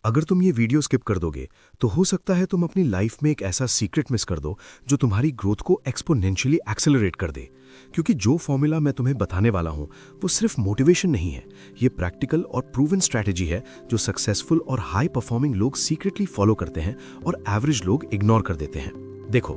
अगर तुम ये वीडियो स्किप कर दोगे तो हो सकता है तुम अपनी लाइफ में एक ऐसा सीक्रेट मिस कर दो जो तुम्हारी ग्रोथ को एक्सपोनेंशियली एक्सेलरेट कर दे। क्योंकि जो फॉर्मूला मैं तुम्हें बताने वाला हूं वो सिर्फ मोटिवेशन नहीं है, ये प्रैक्टिकल और प्रूवन स्ट्रैटेजी है जो सक्सेसफुल और हाई परफॉर्मिंग लोग सीक्रेटली फॉलो करते हैं और एवरेज लोग इग्नोर कर देते हैं। देखो,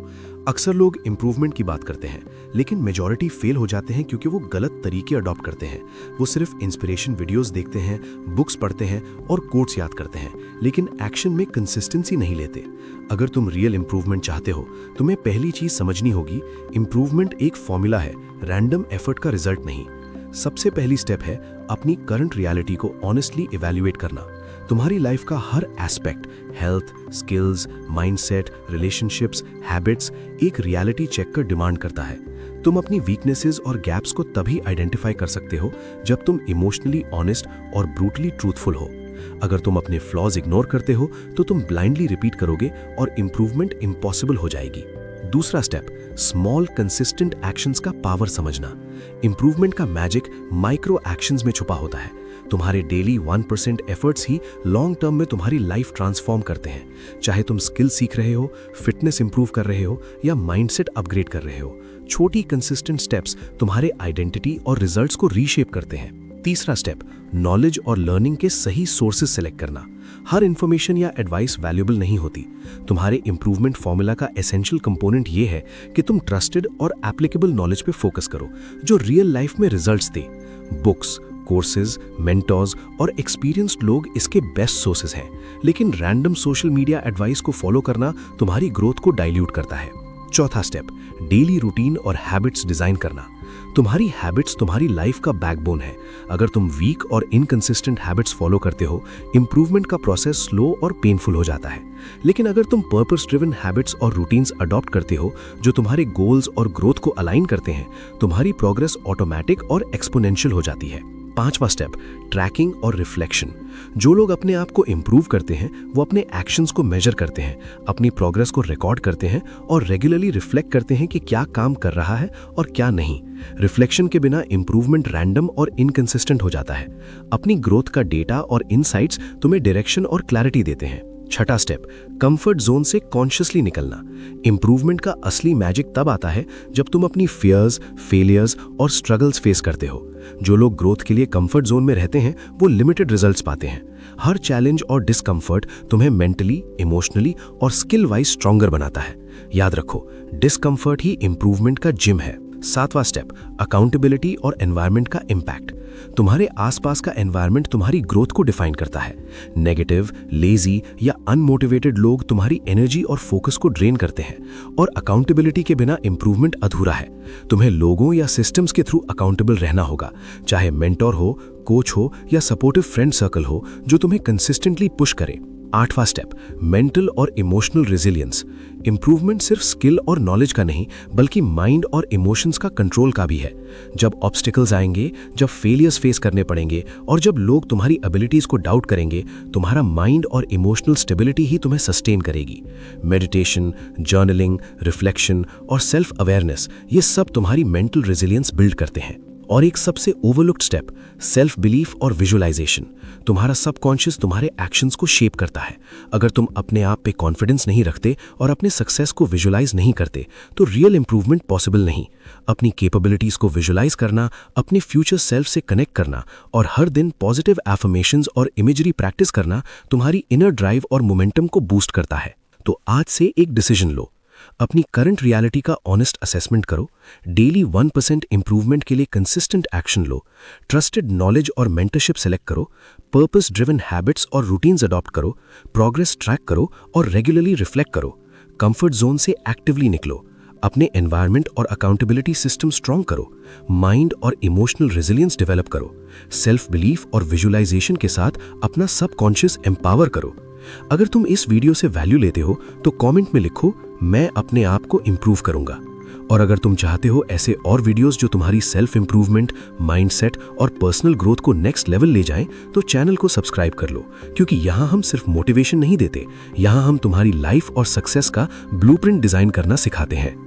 अक्सर लोग इंप्रूवमेंट की बात करते हैं लेकिन मेजॉरिटी फेल हो जाते हैं क्योंकि वो गलत तरीके अडॉप्ट करते हैं। वो सिर्फ इंस्पिरेशन वीडियोस देखते हैं, बुक्स पढ़ते हैं और कोट्स याद करते हैं, लेकिन एक्शन में कंसिस्टेंसी नहीं लेते। अगर तुम रियल इंप्रूवमेंट चाहते हो, तुम्हें पहली चीज समझनी होगी, इंप्रूवमेंट एक फॉर्मूला है, रैंडम एफर्ट का रिजल्ट नहीं। सबसे पहली स्टेप है अपनी करंट रियलिटी को ऑनेस्टली इवैल्यूएट करना। तुम्हारी लाइफ का हर aspect, health, skills, mindset, relationships, habits, एक रियलिटी चेक का डिमांड करता है। तुम अपनी वीकनेसेस और गैप्स को तभी आइडेंटिफाई कर सकते हो जब तुम इमोशनली ऑनेस्ट और ब्रूटली ट्रूथफुल हो। अगर तुम अपने फ्लॉज इग्नोर करते हो तो तुम ब्लाइंडली रिपीट करोगे और इंप्रूवमेंट इम्पॉसिबल हो जाएगी। दूसरा स्टेप, स्मॉल कंसिस्टेंट एक्शंस का पावर समझना। इंप्रूवमेंट का मैजिक माइक्रो एक्शंस में छुपा होता है। तुम्हारे डेली 1% एफर्ट्स ही लॉन्ग टर्म में तुम्हारी लाइफ ट्रांसफॉर्म करते हैं। चाहे तुम स्किल सीख रहे हो, फिटनेस इंप्रूव कर रहे हो या माइंडसेट अपग्रेड कर रहे हो, छोटी कंसिस्टेंट स्टेप्स तुम्हारे आइडेंटिटी और रिजल्ट्स को रीशेप करते हैं। तीसरा स्टेप, नॉलेज और लर्निंग के सही सोर्सेज सेलेक्ट करना। हर इंफॉर्मेशन या एडवाइस वैल्यूएबल नहीं होती। तुम्हारे इंप्रूवमेंट फॉर्मूला का एसेंशियल कंपोनेंट ये है कि तुम ट्रस्टेड और एप्लीकेबल नॉलेज पे फोकस करो जो रियल लाइफ में रिजल्ट्स दे। बुक्स, कोर्सेज, मेंटर्स और एक्सपीरियंस्ड लोग इसके बेस्ट सोर्सेज हैं, लेकिन रैंडम सोशल मीडिया एडवाइस को फॉलो करना तुम्हारी ग्रोथ को डाइल्यूट करता है। चौथा स्टेप, डेली रूटीन और हैबिट्स डिजाइन करना। तुम्हारी हैबिट्स तुम्हारी लाइफ का बैकबोन है। अगर तुम वीक और इनकंसिस्टेंट हैबिट्स फॉलो करते हो, इंप्रूवमेंट का प्रोसेस स्लो और पेनफुल हो जाता है। लेकिन अगर तुम पर्पस ड्रिवन हैबिट्स और रूटीन्स अडॉप्ट करते हो जो तुम्हारे गोल्स और ग्रोथ को अलाइन करते हैं, तुम्हारी प्रोग्रेस ऑटोमेटिक और एक्सपोनेंशियल हो जाती है। पांचवा स्टेप, ट्रैकिंग और रिफ्लेक्शन। जो लोग अपने आप को इंप्रूव करते हैं वो अपने एक्शंस को मेजर करते हैं, अपनी प्रोग्रेस को रिकॉर्ड करते हैं और रेगुलरली रिफ्लेक्ट करते हैं कि क्या काम कर रहा है और क्या नहीं। रिफ्लेक्शन के बिना इंप्रूवमेंट रैंडम और इनकंसिस्टेंट हो जाता है। अपनी ग्रोथ का डेटा और इनसाइट्स तुम्हें डायरेक्शन और क्लैरिटी देते हैं। छठा स्टेप, कंफर्ट जोन से कॉन्शियसली निकलना। इंप्रूवमेंट का असली मैजिक तब आता है जब तुम अपनी फियर्स, फेलियर्स और स्ट्रगल्स फेस करते हो। जो लोग ग्रोथ के लिए कंफर्ट जोन में रहते हैं वो लिमिटेड रिजल्ट्स पाते हैं। हर चैलेंज और डिस्कंफर्ट तुम्हें मेंटली, इमोशनली और स्किल वाइज स्ट्रॉन्गर बनाता है। याद रखो, डिस्कंफर्ट ही इंप्रूवमेंट का जिम है। सातवां स्टेप, अकाउंटेबिलिटी और एनवायरनमेंट का इम्पैक्ट। तुम्हारे आसपास का एनवायरनमेंट तुम्हारी ग्रोथ को डिफाइन करता है। नेगेटिव, लेजी या अनमोटिवेटेड लोग तुम्हारी एनर्जी और फोकस को ड्रेन करते हैं और अकाउंटेबिलिटी के बिना इंप्रूवमेंट अधूरा है। तुम्हें लोगों या सिस्टम्स के थ्रू अकाउंटेबल रहना होगा, चाहे मेंटोर हो, कोच हो या सपोर्टिव फ्रेंड सर्कल हो जो तुम्हें कंसिस्टेंटली पुश करे। आठवां स्टेप, मेंटल और इमोशनल रेजिलियंस। इंप्रूवमेंट सिर्फ स्किल और नॉलेज का नहीं बल्कि माइंड और इमोशंस का कंट्रोल का भी है। जब ऑब्स्टिकल्स आएंगे, जब फेलियर्स फेस करने पड़ेंगे और जब लोग तुम्हारी एबिलिटीज को डाउट करेंगे, तुम्हारा माइंड और इमोशनल स्टेबिलिटी ही तुम्हें सस्टेन करेगी। मेडिटेशन, जर्नलिंग, रिफ्लेक्शन और सेल्फ अवेयरनेस, ये सब तुम्हारी मेंटल रेजिलियंस बिल्ड करते हैं। और एक सबसे ओवरलुक्ड स्टेप, सेल्फ बिलीफ और विजुअलाइजेशन। तुम्हारा सबकॉन्शियस तुम्हारे एक्शंस को शेप करता है। अगर तुम अपने आप पे कॉन्फिडेंस नहीं रखते और अपने सक्सेस को विजुअलाइज नहीं करते तो रियल इंप्रूवमेंट पॉसिबल नहीं। अपनी कैपेबिलिटीज को विजुअलाइज करना, अपने फ्यूचर सेल्फ से कनेक्ट करना और हर दिन पॉजिटिव एफर्मेशंस और इमेजरी प्रैक्टिस करना तुम्हारी इनर ड्राइव और मोमेंटम को बूस्ट करता है। तो आज से एक डिसीजन लो, अपनी करंट रियलिटी का ऑनेस्ट असेसमेंट करो, डेली 1% इंप्रूवमेंट के लिए कंसिस्टेंट एक्शन लो, ट्रस्टेड नॉलेज और मेंटरशिप सेलेक्ट करो, पर्पस ड्रिवन हैबिट्स और रूटीन्स अडॉप्ट करो, प्रोग्रेस ट्रैक करो और रेगुलरली रिफ्लेक्ट करो। कंफर्ट जोन से एक्टिवली निकलो, अपने एनवायरनमेंट और अकाउंटेबिलिटी सिस्टम स्ट्रॉन्ग करो, माइंड और इमोशनल रेजिलियंस डेवलप करो, सेल्फ बिलीफ और विजुअलाइजेशन के साथ अपना सबकॉन्शियस एम्पावर करो। अगर तुम इस वीडियो से वैल्यू लेते हो तो कमेंट में लिखो, मैं अपने आप को इंप्रूव करूंगा। और अगर तुम चाहते हो ऐसे और वीडियोस जो तुम्हारी सेल्फ इंप्रूवमेंट, माइंडसेट और पर्सनल ग्रोथ को नेक्स्ट लेवल ले जाएं, तो चैनल को सब्सक्राइब कर लो, क्योंकि यहाँ हम सिर्फ मोटिवेशन नहीं देते, यहाँ हम तुम्हारी लाइफ और सक्सेस का ब्लूप्रिंट डिजाइन करना सिखाते हैं।